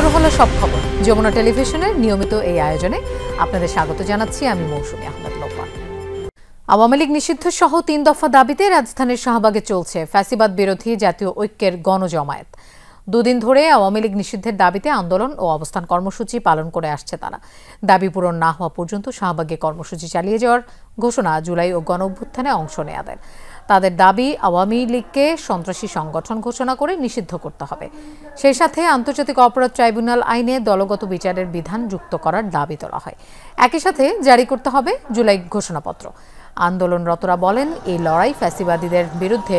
শুরু হলো সব খবর। যমুনা টেলিভিশনের নিয়মিত এই আয়োজনে আপনাদের স্বাগত জানাচ্ছি আমি মৌসুমী আহমেদ লোপা। আওয়ামী লীগ নিষিদ্ধ সহ 3 দফা দাবিতে রাজধানীর শাহবাগে চলছে ফ্যাসিবাদ বিরোধী জাতীয় ঐক্যের গণজমায়েত। দুদিন ধরে আওয়ামী লীগ নিষিদ্ধের দাবিতে আন্দোলন ও অবস্থান কর্মসূচি পালন করে আসছে তারা। দাবি পূরণ না হওয়া পর্যন্ত শাহবাগে কর্মসূচি চালিয়ে যাওয়ার ঘোষণা জুলাই ও গণ অভ্যুত্থানে অংশ নেয়াদের। তাদের দাবি আওয়ামী লীগকে সন্ত্রাসী সংগঠন ঘোষণা করে নিষিদ্ধ করতে হবে। সেই সাথে আন্তর্জাতিক অপরাধ ট্রাইব্যুনাল আইনে দলগত বিচারের বিধান যুক্ত করার দাবি তোলা হয়। একই সাথে জারি করতে হবে জুলাই ঘোষণাপত্র। আন্দোলনরতরা বলেন এই লড়াই ফ্যাসিবাদীদের বিরুদ্ধে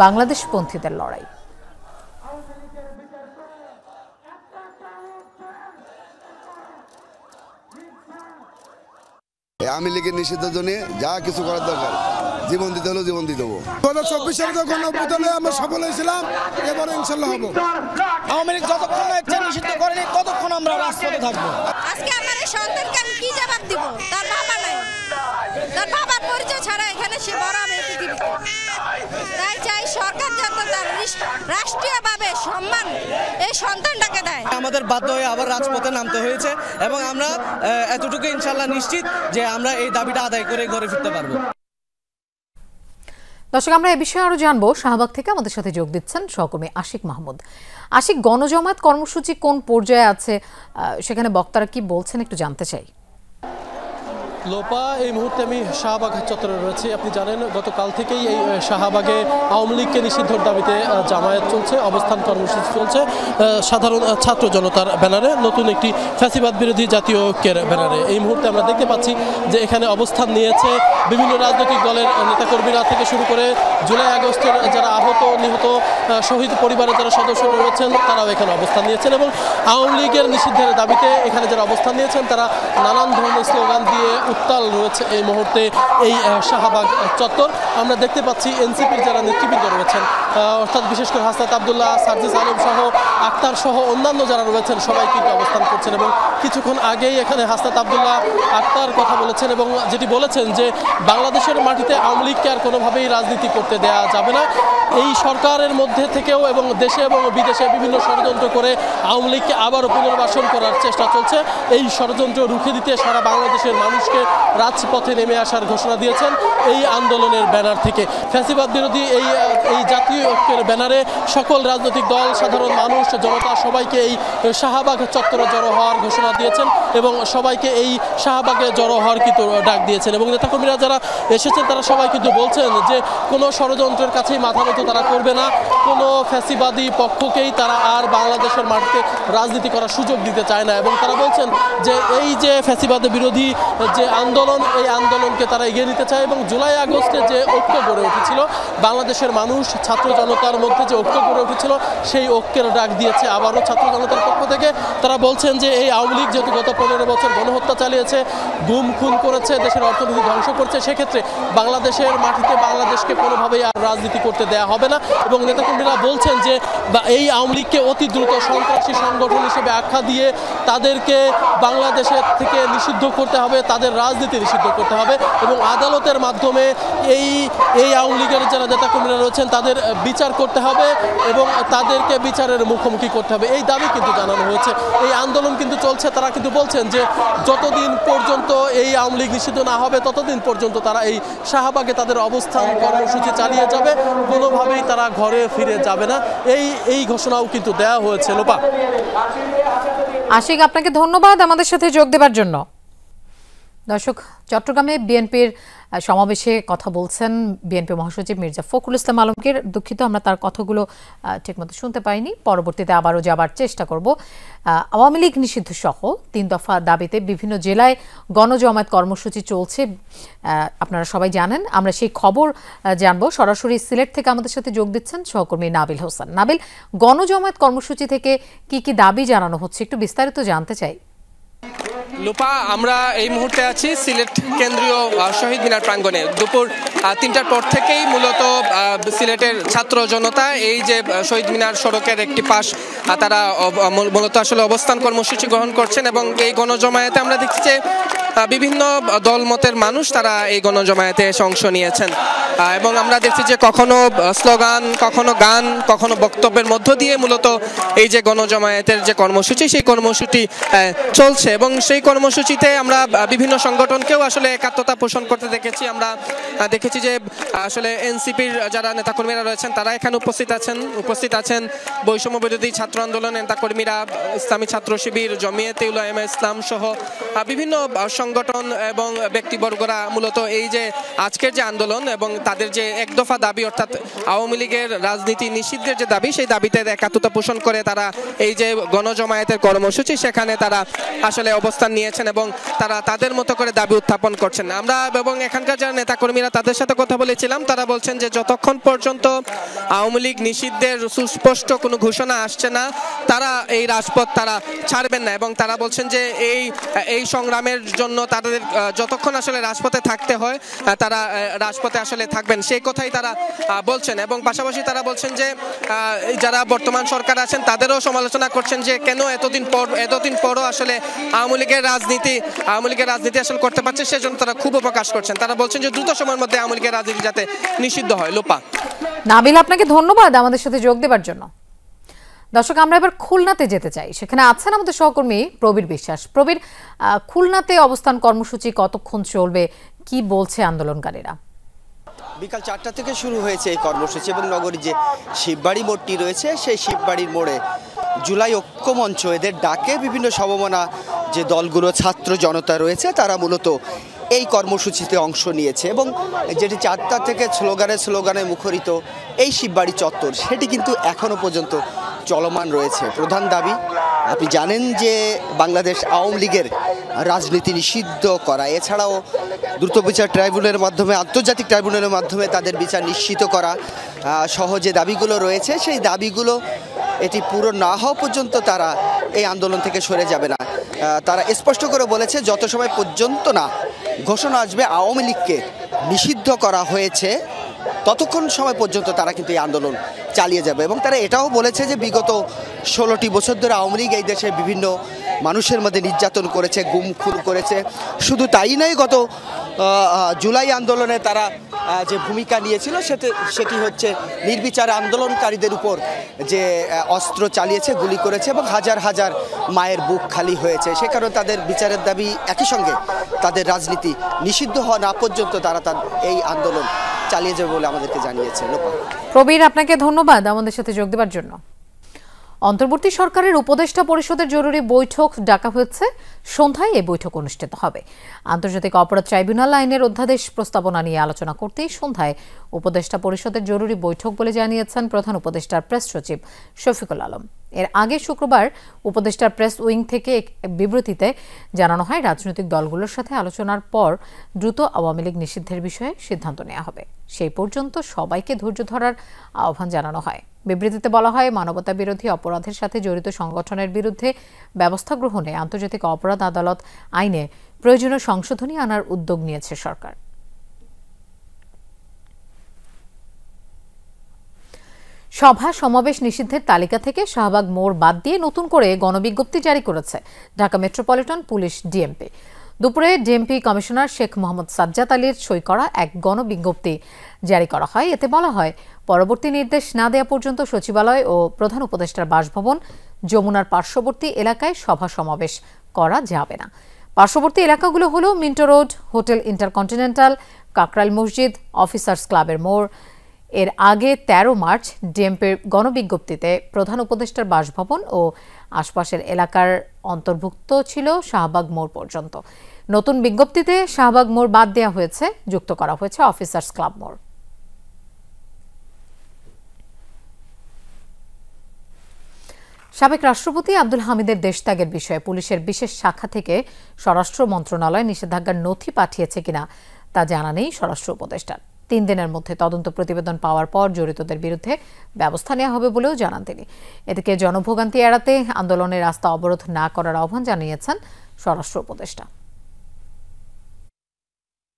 বাংলাদেশপন্থীদের লড়াই। আওয়ামী লীগের নিষিদ্ধের জন্য যা কিছু করার দরকার জীবন দিতে হলেও জীবন দিয়ে দেবো। 2024 সালে যখন অভ্যুত্থানে আমরা সফল হয়েছিলাম, এবারে ইনশাল্লাহ হবো। আওয়ামী লীগ যতক্ষণ নিষিদ্ধ করেনি ততক্ষণ আমরা রাজপথে থাকবো। আজকে আমার এই সন্তানকে আমি কি জবাব দিব? তার বাবা নাই, তার বাবার পরিচয় ছাড়া এখানে সে বড় হবে পৃথিবীতে। তাই চাই সরকার যাতে তার রাষ্ট্রীয়ভাবে সম্মান এই সন্তানটাকে দেয়। আমাদের বাধ্য হয়ে আবার রাজপথে নামতে হয়েছে এবং আমরা এতটুকু ইনশাল্লাহ নিশ্চিত যে আমরা এই দাবিটা আদায় করে ঘরে ফিরতে পারবো। দর্শক, আমরা এ বিষয়ে আরো জানবো। শাহবাগ থেকে আমাদের সাথে যোগ দিচ্ছেন সহকর্মী আশিক মাহমুদ। আশিক, গণজমায়েত কর্মসূচি কোন পর্যায়ে আছে, সেখানে বক্তারা কি বলছেন একটু জানতে চাই। লোপা, এই মুহূর্তে আমি শাহবাগ চত্বরে রয়েছি। আপনি জানেন গতকাল থেকেই এই শাহবাগে আওয়ামী লীগকে নিষিদ্ধর দাবিতে জামায়াত চলছে, অবস্থান কর্মসূচি চলছে সাধারণ ছাত্র জনতার ব্যানারে, নতুন একটি ফ্যাসিবাদ বিরোধী জাতীয় ঐক্যের ব্যানারে। এই মুহূর্তে আমরা দেখতে পাচ্ছি যে এখানে অবস্থান নিয়েছে বিভিন্ন রাজনৈতিক দলের নেতাকর্মীরা থেকে শুরু করে জুলাই আগস্টের যারা আহত নিহত শহীদ পরিবারের যারা সদস্য রয়েছেন তারাও এখানে অবস্থান নিয়েছেন এবং আওয়ামী লীগের নিষিদ্ধের দাবিতে এখানে যারা অবস্থান নিয়েছেন তারা নানান ধরনের স্লোগান দিয়ে উত্তাল রয়েছে এই মুহূর্তে এই শাহবাগ চত্বর। আমরা দেখতে পাচ্ছি এনসিপির যারা নেতৃবৃন্দ রয়েছেন, অর্থাৎ বিশেষ করে হাসনাত আবদুল্লাহ, সার্জিস আলম সহ আক্তার সহ অন্যান্য যারা রয়েছেন সবাই কিন্তু অবস্থান করছেন এবং কিছুক্ষণ আগেই এখানে হাসনাত আবদুল্লাহ আক্তার কথা বলেছেন এবং যেটি বলেছেন যে বাংলাদেশের মাটিতে আওয়ামী লীগকে আর কোনোভাবেই রাজনীতি করতে দেওয়া যাবে না। এই সরকারের মধ্যে থেকেও এবং দেশে এবং বিদেশে বিভিন্ন ষড়যন্ত্র করে আওয়ামী লীগকে আবারও পুনর্বাসন করার চেষ্টা চলছে। এই ষড়যন্ত্র রুখে দিতে সারা বাংলাদেশের মানুষকে রাজপথে নেমে আসার ঘোষণা দিয়েছেন এই আন্দোলনের ব্যানার থেকে। ফ্যাসিবাদ বিরোধী এই জাতীয় ঐক্যের ব্যানারে সকল রাজনৈতিক দল, সাধারণ মানুষ, জনতা সবাইকে এই শাহবাগ চত্বরে জড়ো হওয়ার ঘোষণা দিয়েছেন এবং সবাইকে এই শাহবাগে জড়ো হওয়ার কিন্তু ডাক দিয়েছেন এবং নেতাকর্মীরা যারা এসেছেন তারা সবাই কিন্তু বলছেন যে কোনো ষড়যন্ত্রের কাছেই মাথা নত তারা করবে না, কোনো ফ্যাসিবাদী পক্ষকেই তারা আর বাংলাদেশের মাটিতে রাজনীতি করার সুযোগ দিতে চায় না এবং তারা বলছেন যে এই যে ফ্যাসিবাদ বিরোধী যে আন্দোলন, এই আন্দোলনকে তারা এগিয়ে নিতে চায় এবং জুলাই আগস্টে যে ঐক্য গড়ে উঠেছিল বাংলাদেশের মানুষ, ছাত্র জনতার মধ্যে যে ঐক্য গড়ে উঠেছিল সেই ঐক্যের ডাক দিয়েছে আবারও ছাত্র জনতার পক্ষ থেকে। তারা বলছেন যে এই আওয়ামী লীগ যেহেতু গত 15 বছর গণহত্যা চালিয়েছে, গুম খুন করেছে, দেশের অর্থনীতি ধ্বংস করছে, সেক্ষেত্রে বাংলাদেশের মাটিতে বাংলাদেশকে কোনোভাবেই আর রাজনীতি করতে দেয়া হবে না এবং নেতাকর্মীরা বলছেন যে এই আওয়ামী লীগকে অতি দ্রুত সন্ত্রাসী সংগঠন হিসেবে আখ্যা দিয়ে তাদেরকে বাংলাদেশের থেকে নিষিদ্ধ করতে হবে, তাদের রাজনীতি নিষিদ্ধ করতে হবে এবং আদালতের মাধ্যমে এই আওয়ামী লীগের যারা নেতাকর্মীরা রয়েছেন তাদের বিচার করতে হবে এবং তাদেরকে বিচারের মুখোমুখি করতে হবে, এই দাবি কিন্তু জানানো হয়েছে। এই আন্দোলন কিন্তু চলছে। তারা কিন্তু বলছেন যে যতদিন পর্যন্ত এই আওয়ামী লীগ নিষিদ্ধ না হবে ততদিন পর্যন্ত তারা এই শাহবাগে তাদের অবস্থান কর্মসূচি চালিয়ে যাবে, কোনোভাবেই তারা ঘরে ফিরে যাবে না, এই ঘোষণাও কিন্তু দেওয়া হয়েছে। লোপা। আশিক, আপনাকে ধন্যবাদ আমাদের সাথে যোগ দেওয়ার জন্য। দর্শক, চট্টগ্রামে বিএনপির সমাবেশে কথা বলছেন বিএনপি মহাসচিব মির্জা ফখরুল ইসলাম আলমগীর। দুঃখিত, আমরা তার কথাগুলো ঠিকমতো শুনতে পাইনি, পরবর্তীতে আবারও যাবার চেষ্টা করব। আওয়ামী লীগ নিষিদ্ধ সহ 3 দফা দাবিতে বিভিন্ন জেলায় গণজমায়েত কর্মসূচি চলছে, আপনারা সবাই জানেন। আমরা সেই খবর জানবো। সরাসরি সিলেট থেকে আমাদের সাথে যোগ দিচ্ছেন সহকর্মী নাবিল হোসেন। নাবিল, গণজমায়েত কর্মসূচি থেকে কি কি দাবি জানানো হচ্ছে একটু বিস্তারিত জানতে চাই। লোপা, আমরা এই মুহূর্তে আছি সিলেট কেন্দ্রীয় শহীদ মিনার প্রাঙ্গণে। দুপুর 3টার পর থেকেই মূলত সিলেটের ছাত্র জনতা এই যে শহীদ মিনার সড়কের একটি পাশ তারা মূলত আসলে অবস্থান কর্মসূচি গ্রহণ করছেন এবং এই গণজমায়েতে আমরা দেখছি যে বিভিন্ন দলমতের মানুষ তারা এই গণজমায়েতে এসে অংশ নিয়েছেন এবং আমরা দেখছি যে কখনো স্লোগান, কখনো গান, কখনো বক্তব্যের মধ্য দিয়ে মূলত এই যে গণজমায়েতের যে কর্মসূচি সেই কর্মসূচি চলছে এবং সেই কর্মসূচিতে আমরা বিভিন্ন সংগঠনকেও আসলে একাত্মতা পোষণ করতে দেখেছি। আমরা দেখেছি যে আসলে এনসিপির যারা নেতাকর্মীরা রয়েছেন তারা এখানে উপস্থিত আছেন বৈষম্য বিরোধী ছাত্র আন্দোলনের নেতাকর্মীরা, ইসলামী ছাত্র শিবির, জমিয়তে উলামায়ে ইসলাম সহ বিভিন্ন সংগঠন এবং ব্যক্তিবর্গরা মূলত এই যে আজকের যে আন্দোলন এবং তাদের যে এক দফা দাবি অর্থাৎ আওয়ামী লীগের রাজনীতি নিষিদ্ধের যে দাবি সেই দাবিতে একাত্মতা পোষণ করে তারা এই যে গণজমায়েতের কর্মসূচি সেখানে তারা আসলে অবস্থান নিয়েছেন এবং তারা তাদের মতো করে দাবি উত্থাপন করছেন। আমরা এবং এখানকার যারা নেতাকর্মীরা তাদের সাথে কথা বলেছিলাম, তারা বলছেন যে যতক্ষণ পর্যন্ত আওয়ামী লীগ নিষিদ্ধের সুস্পষ্ট কোনো ঘোষণা আসছে না তারা এই রাজপথ তারা ছাড়বেন না এবং তারা বলছেন যে এই সংগ্রামের জন্য তাদের যতক্ষণ আসলে রাজপথে থাকতে হয় তারা রাজপথে আসলে থাকবেন সেই কথাই তারা বলছেন এবং পাশাপাশি তারা বলছেন যে যারা বর্তমান সরকার আছেন তাদেরও সমালোচনা করছেন যে কেন এতদিন পরও আসলে আওয়ামী লীগের রাজনীতি আসলে করতে পারছে সেজন্য তারা ক্ষোভ প্রকাশ করছেন। তারা বলছেন যে দ্রুত সময়ের মধ্যে আওয়ামী লীগের রাজনীতি যাতে নিষিদ্ধ হয়। লোপা। নাবিল, আপনাকে ধন্যবাদ আমাদের সাথে যোগ দেওয়ার জন্য। দর্শক, আমরা এবার খুলনাতে যেতে চাই। সেখানে আছেন আমাদের সহকর্মী প্রবীর বিশ্বাস। প্রবীর, খুলনাতে অবস্থান কর্মসূচি কতক্ষণ চলবে, কি বলছে আন্দোলনকারীরা? বিকাল 4টা থেকে শুরু হয়েছে এই কর্মসূচি এবং নগরীর যে শিববাড়ি মোড়টি রয়েছে সেই শিববাড়ির মোড়ে জুলাই ঐক্যমঞ্চ এদের ডাকে বিভিন্ন সমমনা যে দলগুলো ছাত্র জনতা রয়েছে তারা মূলত এই কর্মসূচিতে অংশ নিয়েছে এবং যেটি 4টা থেকে স্লোগানে মুখরিত এই শিববাড়ি চত্বর সেটি কিন্তু এখনো পর্যন্ত চলমান রয়েছে। প্রধান দাবি, আপনি জানেন যে বাংলাদেশ আওয়ামী লীগের রাজনীতি নিষিদ্ধ করা, এছাড়াও দ্রুত বিচার ট্রাইব্যুনালের মাধ্যমে, আন্তর্জাতিক ট্রাইব্যুনালের মাধ্যমে তাদের বিচার নিশ্চিত করা সহ যে দাবিগুলো রয়েছে সেই দাবিগুলো এটি পুরো না হওয়া পর্যন্ত তারা এই আন্দোলন থেকে সরে যাবে না। তারা স্পষ্ট করে বলেছে যত সময় পর্যন্ত না ঘোষণা আসবে আওয়ামী লীগকে নিষিদ্ধ করা হয়েছে ততক্ষণ সময় পর্যন্ত তারা কিন্তু এই আন্দোলন চালিয়ে যাবে এবং তারা এটাও বলেছে যে বিগত 16টি বছর ধরে আওয়ামী লীগ এই দেশে বিভিন্ন মানুষের মধ্যে নির্যাতন করেছে, গুম খুন করেছে। শুধু তাই নয়, গত জুলাই আন্দোলনে তারা যে ভূমিকা নিয়েছিল সেটি হচ্ছে নির্বিচারে আন্দোলনকারীদের উপর যে অস্ত্র চালিয়েছে, গুলি করেছে এবং হাজার হাজার মায়ের বুক খালি হয়েছে। সে কারণে তাদের বিচারের দাবি, একই সঙ্গে তাদের রাজনীতি নিষিদ্ধ হওয়া না পর্যন্ত তারা এই আন্দোলন চালিয়ে যাবে বলে আমাদেরকে জানিয়েছে। প্রবীর, আপনাকে ধন্যবাদ আমাদের সাথে যোগ দেওয়ার জন্য। অন্তর্বর্তী সরকারের উপদেষ্টা পরিষদের জরুরি বৈঠক ডাকা হয়েছে। সন্ধ্যায় এই বৈঠক অনুষ্ঠিত হবে। আন্তর্জাতিক অপরাধ ট্রাইব্যুনাল আইনের অধ্যাদেশ প্রস্তাবনা নিয়ে আলোচনা করতেই সন্ধ্যায় উপদেষ্টা পরিষদের জরুরি বৈঠক বলে জানিয়েছেন প্রধান উপদেষ্টার প্রেস সচিব শফিকুল আলম। এর আগে শুক্রবার উপদেষ্টার প্রেস উইং থেকে এক বিবৃতিতে জানানো হয় রাজনৈতিক দলগুলোর সাথে আলোচনার পর দ্রুত আওয়ামী লীগ নিষিদ্ধের বিষয়ে সিদ্ধান্ত নেওয়া হবে। সেই পর্যন্ত সবাইকে ধৈর্য ধরার আহ্বান জানানো হয়। বিবৃতিতে বলা হয়, মানবতা বিরোধী অপরাধের সাথে জড়িত সংগঠনের বিরুদ্ধে ব্যবস্থা গ্রহণে আন্তর্জাতিক অপরাধ আদালত আইনে প্রয়োজনীয় সংশোধনী আনার উদ্যোগ নিয়েছে সরকার। সভা সমাবেশ নিষিদ্ধের তালিকা থেকে শাহবাগ মোড় বাদ দিয়ে নতুন করে গণবিজ্ঞপ্তি জারি করেছে ঢাকা মেট্রোপলিটন পুলিশ ডিএমপি। দুপুরে ডিএমপি কমিশনার শেখ মোহাম্মদ সাজ্জাদ আলীর সই করা এক গণবিজ্ঞপ্তি জারি করা হয়। এতে বলা হয়, পরবর্তী নির্দেশ না দেওয়া পর্যন্ত সচিবালয় ও প্রধান উপদেষ্টার বাসভবন, যমুনার পার্শ্ববর্তী এলাকায় সভা সমাবেশ করা যাবে না। পার্শ্ববর্তী এলাকাগুলো হলো Minto road, hotel intercontinental, Kakrail মসজিদ, অফিসার্স ক্লাবের মোড়। এর আগে 13 মার্চ ডিএমপির গণবিজ্ঞপ্তিতে প্রধান উপদেষ্টার বাসভবন ও আশপাশের এলাকার অন্তর্ভুক্ত ছিল শাহবাগ মোড় পর্যন্ত। নতুন বিজ্ঞপ্তিতে শাহবাগ মোড় বাদ দেওয়া হয়েছে, যুক্ত করা হয়েছে অফিসার্স ক্লাব মোড়। সাবেক রাষ্ট্রপতি আব্দুল হামিদের দেশত্যাগের বিষয়ে পুলিশের বিশেষ শাখা থেকে স্বরাষ্ট্র মন্ত্রণালয় নিষেধাজ্ঞার নথি পাঠিয়েছে কিনা তা জানা নেই স্বরাষ্ট্র উপদেষ্টার। 3 দিনের মধ্যে তদন্ত প্রতিবেদন পাওয়ার পর জড়িতদের বিরুদ্ধে ব্যবস্থা নেওয়া হবে বলেও জানান তিনি। এদিকে জনভোগান্তি এড়াতে আন্দোলনের রাস্তা অবরোধ না করার আহ্বান জানিয়েছেন স্বরাষ্ট্র উপদেষ্টা।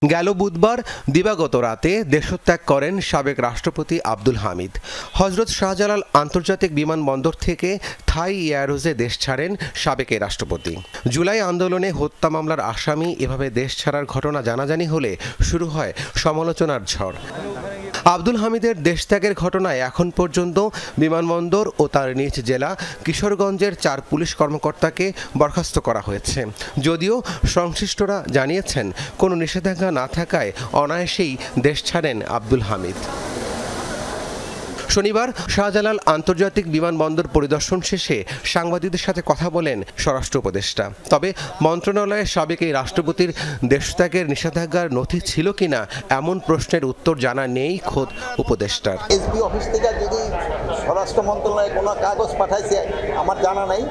গেল বুধবার দিবাগত রাতে দেশত্যাগ করেন সাবেক রাষ্ট্রপতি আব্দুল হামিদ। হজরত শাহজালাল আন্তর্জাতিক বিমানবন্দর থেকে থাই এয়ারওয়েজে দেশ ছাড়েন সাবেক এই রাষ্ট্রপতি। জুলাই আন্দোলনে হত্যা মামলার আসামি এভাবে দেশ ছাড়ার ঘটনা জানাজানি হলে শুরু হয় সমালোচনার ঝড়। আব্দুল হামিদের দেশত্যাগের ঘটনায় এখন পর্যন্ত বিমানবন্দর ও তার নিজ জেলা কিশোরগঞ্জের 4 পুলিশ কর্মকর্তাকে বরখাস্ত করা হয়েছে। যদিও সংশ্লিষ্টরা জানিয়েছেন কোনো নিষেধাজ্ঞা না থাকায় অনায়াসেই দেশ ছাড়েন আব্দুল হামিদ। শনিবার শাহজালাল আন্তর্জাতিক বিমানবন্দর পরিদর্শন শেষে সাংবাদিকদের সাথে কথা বলেন স্বরাষ্ট্র উপদেষ্টা। তবে মন্ত্রণালয়ের সাবেক এই রাষ্ট্রপতির দেশত্যাগের নিষেধাজ্ঞার নথি ছিল কিনা এমন প্রশ্নের উত্তর জানা নেই খোদ উপদেষ্টার। এসপি অফিস থেকে যদি স্বরাষ্ট্র মন্ত্রণালয়ে কোনো কাগজ পাঠাইছে আমার জানা নাই।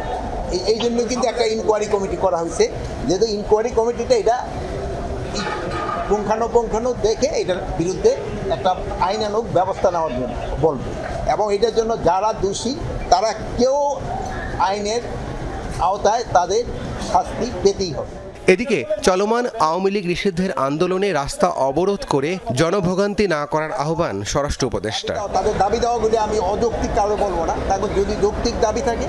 এই জন্য কিন্তু একটা ইনকোয়ারি কমিটি করা হয়েছে, যেহেতু ইনকোয়ারি কমিটিটা এটা পুঙ্খানুপুঙ্খানু দেখে এটার বিরুদ্ধে একটা আইনানুগ ব্যবস্থা নেওয়ার জন্য বলবে, এবং এটার জন্য যারা দোষী তারা কেউ আইনের আওতায় তাদের শাস্তি পেতেই হবে। এদিকে চলমান আওয়ামী লীগ নিষিদ্ধের আন্দোলনে রাস্তা অবরোধ করে জনভোগান্তি না করার আহ্বান স্বরাষ্ট্র উপদেষ্টার। তাদের দাবি দেওয়াগুলি আমি অযৌক্তিক কারো বলবো না, তাদের যদি যৌক্তিক দাবি থাকে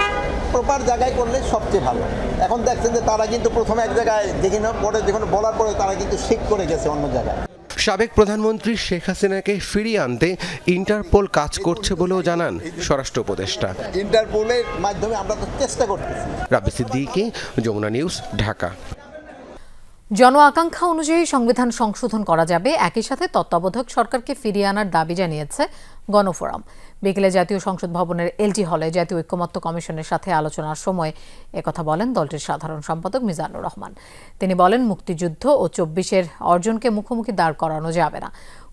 প্রপার জায়গায় করলে সবচেয়ে ভালো। এখন দেখছেন যে তারা কিন্তু প্রথমে এক জায়গায় দেখি না, পরে যখন বলার পরে তারা কিন্তু শিফট করে গেছে অন্য জায়গায়। সাবেক প্রধানমন্ত্রী শেখ হাসিনাকে ফিরিয়ে আনতে ইন্টারপোল কাজ করছে বলেও জানান স্বরাষ্ট্র উপদেষ্টা। ইন্টারপোলের মাধ্যমে আমরা তো চেষ্টা করতেছি। রাব্বি সিদ্দিকী, যমুনা নিউজ, ঢাকা। জন আকাঙ্ক্ষা অনুযায়ী সংবিধান সংশোধন করা যাবে, একই সাথে তত্ত্বাবধায়ক সরকারকে ফিরিয়ে আনার দাবি জানিয়েছে গণফোরাম। বিকেলে জাতীয় সংসদ ভবনের এলটি হলে জাতীয় ঐক্যমত্য কমিশনের সাথে আলোচনার সময় একথা বলেন দলটির সাধারণ সম্পাদক মিজানুর রহমান। তিনি বলেন, মুক্তিযুদ্ধ ও 24-এর অর্জনকে মুখোমুখি দাঁড় করানো যাবে না,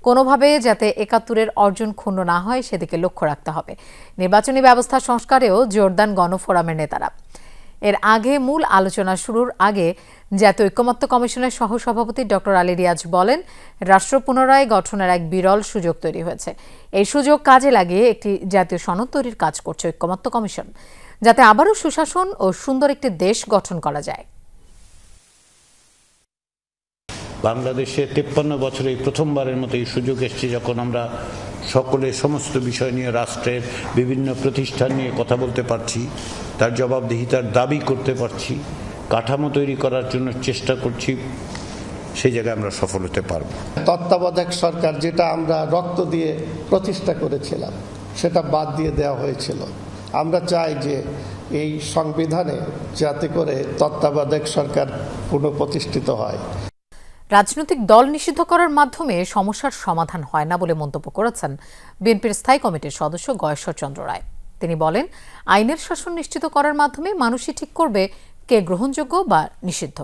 কোনোভাবে যাতে 71-এর অর্জন ক্ষুণ্ণ না হয় সেদিকে লক্ষ্য রাখতে হবে। নির্বাচনী ব্যবস্থা সংস্কারেও জোর দেন গণফোরামের নেতারা। এর আগে মূল আলোচনা শুরুর আগে জাতীয় ঐক্যমত্য কমিশনের সহসভাপতি ডক্টর আলী রিয়াজ বলেন, রাষ্ট্র পুনরায় গঠনের এক বিরল সুযোগ তৈরি হয়েছে। এই সুযোগ কাজে লাগিয়ে একটি জাতীয় সনদ তৈরির কাজ করছে ঐক্যমত্য কমিশন, যাতে আবারও সুশাসন ও সুন্দর একটি দেশ গঠন করা যায়। বাংলাদেশে 53 বছরে প্রথমবারের মতো এই সুযোগ এসেছে, যখন আমরা সকলে সমস্ত বিষয় নিয়ে রাষ্ট্রের বিভিন্ন প্রতিষ্ঠান নিয়ে কথা বলতে পারছি, তার জবাবদিহিতার দাবি করতে পারছি, কাঠামো তৈরি করার জন্য চেষ্টা করছি, সেই জায়গায় আমরা সফল হতে পারব। তত্ত্বাবধায়ক সরকার যেটা আমরা রক্ত দিয়ে প্রতিষ্ঠা করেছিলাম সেটা বাদ দিয়ে দেওয়া হয়েছিল। আমরা চাই যে এই সংবিধানে যাতে করে তত্ত্বাবধায়ক সরকার পুনঃপ্রতিষ্ঠিত হয়। রাজনৈতিক দল নিষিদ্ধ করার মাধ্যমে সমস্যার সমাধান হয় না বলে মন্তব্য করেছেন বিএনপির স্থায়ী কমিটির সদস্য গয়েশ্বর চন্দ্র রায়। তিনি বলেন, আইনের শাসন নিশ্চিত করার মাধ্যমে মানুষই ঠিক করবে কে গ্রহণযোগ্য বা নিষিদ্ধ।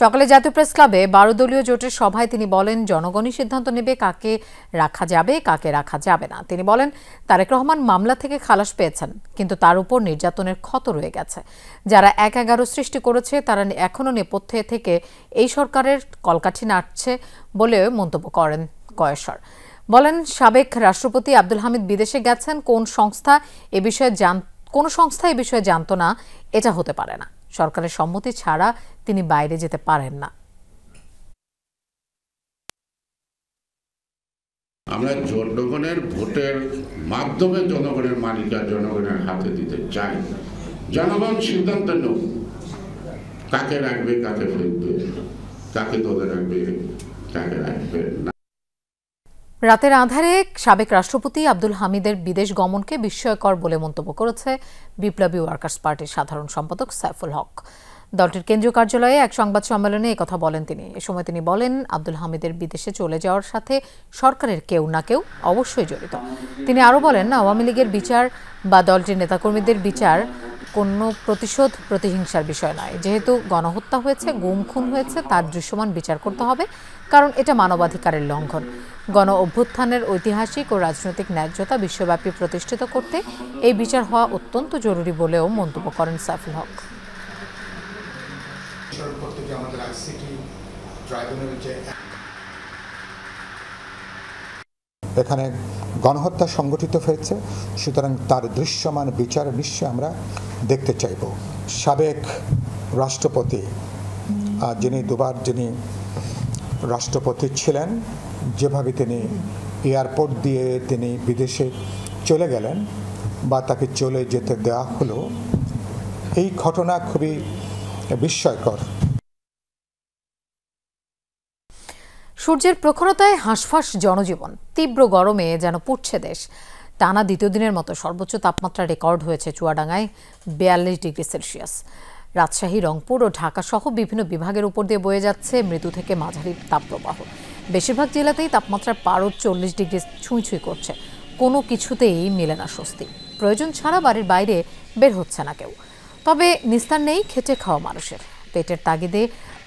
সকালে জাতীয় প্রেস ক্লাবে 12 দলীয় জোটের সভায় তিনি বলেন, জনগণই সিদ্ধান্ত নেবে কাকে রাখা যাবে কাকে রাখা যাবে না। তিনি বলেন, তারেক রহমান মামলা থেকে খালাস পেয়েছেন, কিন্তু তার উপর নির্যাতনের ক্ষত রয়ে গেছে। যারা 1-11 সৃষ্টি করেছে তারা এখনও নেপথ্যে থেকে এই সরকারের কলকাঠি নাড়ছে বলে মন্তব্য করেন গয়েশ্বর। বলেন, সাবেক রাষ্ট্রপতি আব্দুল হামিদ বিদেশে গেছেন, কোনো সংস্থা এ বিষয়ে জানতো না, এটা হতে পারে না। সরকারের সম্মতি ছাড়া তিনি বাইরে যেতে পারেন না। আমরা জনগণের ভোটের মাধ্যমে জনগণের মালিকানা জনগণের হাতে দিতে চাই। জনগণ সিদ্ধান্ত নেব কাকে রাখবে, কাকে ফেলবে, কাকে দলে রাখবে, কাকে রাখবে না। রাতের আঁধারে সাবেক রাষ্ট্রপতি আব্দুল হামিদের বিদেশ গমনকে বিস্ময়কর বলে মন্তব্য করেছে বিপ্লবী ওয়ার্কার্স পার্টির সাধারণ সম্পাদক সাইফুল হক। দলটির কেন্দ্রীয় কার্যালয়ে এক সংবাদ সম্মেলনে একথা বলেন তিনি। এ সময় তিনি বলেন, আব্দুল হামিদের বিদেশে চলে যাওয়ার সাথে সরকারের কেউ না কেউ অবশ্যই জড়িত। তিনি আরও বলেন, আওয়ামী লীগের বিচার বা দলটির নেতাকর্মীদের বিচার কোনো প্রতিহিংসার বিষয় নয়। যেহেতু গণহত্যা হয়েছে, গুম খুন হয়েছে, তার দৃশ্যমান বিচার করতে হবে, কারণ এটা মানবাধিকারের লঙ্ঘন। গণ অভ্যুত্থানের ঐতিহাসিক ও রাজনৈতিক ন্যায্যতা বিশ্বব্যাপী প্রতিষ্ঠিত করতে এই বিচার হওয়া অত্যন্ত জরুরি বলেও মন্তব্য করেন সাইফুল হক। এখানে গণহত্যা সংগঠিত হয়েছে, সুতরাং তার দৃশ্যমান বিচার নিশ্চয় আমরা দেখতে চাইব। সাবেক রাষ্ট্রপতি যিনি দুবার রাষ্ট্রপতি ছিলেন, যেভাবে তিনি এয়ারপোর্ট দিয়ে তিনি বিদেশে চলে গেলেন বা তাকে চলে যেতে দেওয়া হলো, এই ঘটনা খুবই বিস্ময়কর। সূর্যের প্রখরতায় হাঁসফাঁস জনজীবন, তীব্র গরমে যেন পুড়ছে দেশ। টানা দ্বিতীয় দিনের মতো সর্বোচ্চ তাপমাত্রা রেকর্ড হয়েছে চুয়াডাঙ্গায় 42 ডিগ্রি সেলসিয়াস। রাজশাহী, রংপুর ও ঢাকা সহ বিভিন্ন বিভাগের উপর দিয়ে বয়ে যাচ্ছে মৃদু থেকে মাঝারি তাপপ্রবাহ। বেশিরভাগ জেলাতেই তাপমাত্রার পারদ 40 ডিগ্রি ছুঁই করছে। কোনো কিছুতেই মেলে না স্বস্তি। প্রয়োজন ছাড়া বাড়ির বাইরে বের হচ্ছে না কেউ। তবে নিস্তার নেই খেটে খাওয়া মানুষের। পেটের তাগিদে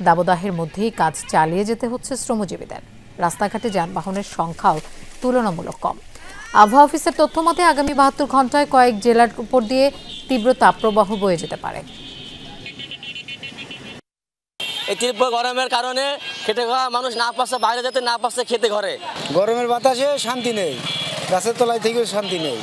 দাবদাহের মধ্যেই কাজ চালিয়ে যেতে হচ্ছে শ্রমজীবীদের। রাস্তাঘাটে যানবাহনের সংখ্যাও তুলনামূলক কম। আবহাওয়া অফিসের তথ্য মতে আগামী 72 ঘন্টায় কয়েক জেলার উপর দিয়ে তীব্র তাপপ্রবাহ বয়ে যেতে পারে। এই তীব্র গরমের কারণে খেতে খাওয়া মানুষ না পাচ্ছে, বাইরে যেতে না পাচ্ছে খেতে ঘরে। গরমের বাতাসে শান্তি নেই, গাছের তলায় থেকেও শান্তি নেই।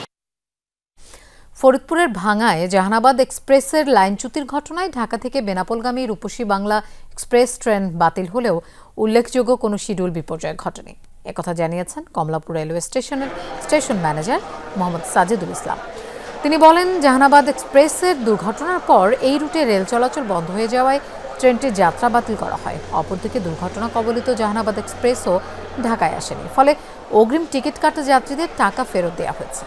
ফরিদপুরের ভাঙায় জাহানাবাদ এক্সপ্রেসের লাইনচ্যুতির ঘটনায় ঢাকা থেকে বেনাপোলগামী রূপসী বাংলা এক্সপ্রেস ট্রেন বাতিল হলেও উল্লেখযোগ্য কোনো শিডিউল বিপর্যয় ঘটেনি। একথা জানিয়েছেন কমলাপুর রেলওয়ে স্টেশনের স্টেশন ম্যানেজার মোহাম্মদ সাজেদুল ইসলাম। তিনি বলেন, জাহানাবাদ এক্সপ্রেসের দুর্ঘটনার পর এই রুটে রেল চলাচল বন্ধ হয়ে যাওয়ায় ট্রেনটির যাত্রা বাতিল করা হয়। অপরদিকে দুর্ঘটনা কবলিত জাহানাবাদ এক্সপ্রেসও ঢাকায় আসেনি, ফলে অগ্রিম টিকিট কাটা যাত্রীদের টাকা ফেরত দেওয়া হয়েছে।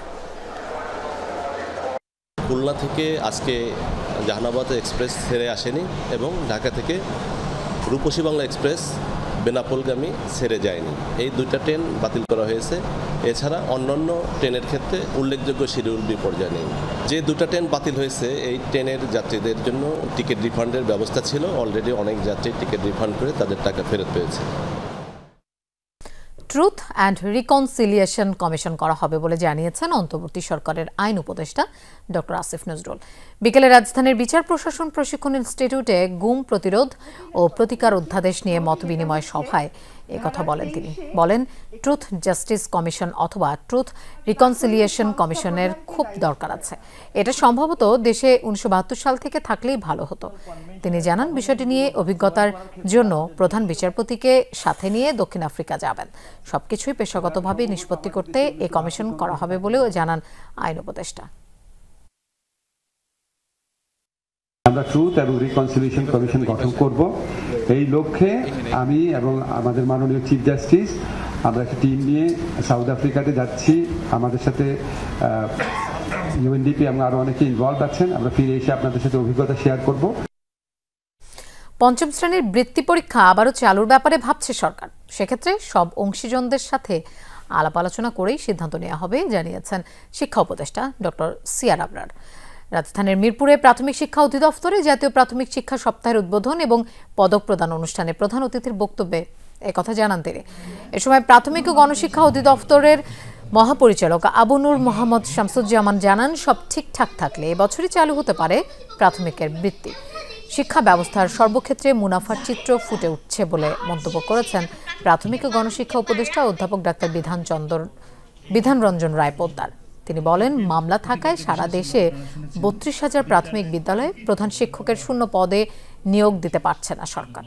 খুলনা থেকে আজকে জাহানাবাদ এক্সপ্রেস ছেড়ে আসেনি এবং ঢাকা থেকে রূপসী বাংলা এক্সপ্রেস বেনাপোলগামী ছেড়ে যায়নি। এই দুইটা ট্রেন বাতিল করা হয়েছে। এছাড়া অন্যান্য ট্রেনের ক্ষেত্রে উল্লেখযোগ্য শিডিউল বিপর্যয় নেই। যে দুটা ট্রেন বাতিল হয়েছে এই ট্রেনের যাত্রীদের জন্য টিকিট রিফান্ডের ব্যবস্থা ছিল। অলরেডি অনেক যাত্রী টিকিট রিফান্ড করে তাদের টাকা ফেরত পেয়েছে। ট্রুথ অ্যান্ড রিকনসিলিয়েশন কমিশন করা হবে বলে জানিয়েছেন অন্তর্বর্তী সরকারের আইন উপদেষ্টা ডক্টর আসিফ নজরুল। বিকেলে রাজধানীর বিচার প্রশাসন প্রশিক্ষণ ইনস্টিটিউটে গুম প্রতিরোধ ও প্রতিকার অধ্যাদেশ নিয়ে মতবিনিময় সভায় একথা বলেন তিনি। বলেন, ট্রুথ জাস্টিস কমিশন অথবা ট্রুথ রিকনসিলিয়েশন কমিশনের খুব দরকার আছে। এটা সম্ভবত দেশে 1972 সাল থেকে থাকলেই ভালো হতো। তিনি জানান, বিষয়টি নিয়ে অভিজ্ঞতার জন্য প্রধান বিচারপতিকে সাথে নিয়ে দক্ষিণ আফ্রিকা যাবেন। সবকিছুই পেশাগতভাবে নিষ্পত্তি করতে এই কমিশন করা হবে বলেও জানান আইন উপদেষ্টা। আমরা ট্রুথ এবং রিকনসিলিয়েশন কমিশন গঠন করব। এই লক্ষ্যে আমি এবং আমাদের মাননীয় চিফ জাস্টিস আমরা একটা টিম নিয়ে সাউথ আফ্রিকাতে যাচ্ছি। আমাদের সাথে ইউএনডিপি এবং আরো অনেকে ইনভলভ আছেন। আমরা ফিরে এসে আপনাদের সাথে অভিজ্ঞতা শেয়ার করব। পঞ্চম শ্রেণীর বৃত্তি পরীক্ষা আবারও চালুর ব্যাপারে ভাবছে সরকার। সেক্ষেত্রে সব অংশীজনদের সাথে আলাপ আলোচনা করেই সিদ্ধান্ত নেওয়া হবে জানিয়েছেন শিক্ষা উপদেষ্টা ডক্টর সিয়ার আবরার। রাজধানীর মিরপুরে প্রাথমিক শিক্ষা অধিদপ্তরে জাতীয় প্রাথমিক শিক্ষা সপ্তাহের উদ্বোধন এবং পদক প্রদান অনুষ্ঠানে প্রধান অতিথির বক্তব্যে একথা জানান তিনি। এ সময় প্রাথমিক ও গণশিক্ষা অধিদপ্তরের মহাপরিচালক আবু নূর মোহাম্মদ শামসুজ্জামান জানান, সব ঠিকঠাক থাকলে এবছরই চালু হতে পারে প্রাথমিকের বৃত্তি। শিক্ষা ব্যবস্থার সর্বক্ষেত্রে মুনাফার চিত্র ফুটে উঠছে বলে মন্তব্য করেছেন প্রাথমিক ও গণশিক্ষা উপদেষ্টা অধ্যাপক ডাক্তার বিধানরঞ্জন রায় পোদ্দার। তিনি বলেন, মামলা থাকায় সারা দেশে 32,000 প্রাথমিক বিদ্যালয়ে প্রধান শিক্ষকের শূন্য পদে নিয়োগ দিতে পারছে না সরকার।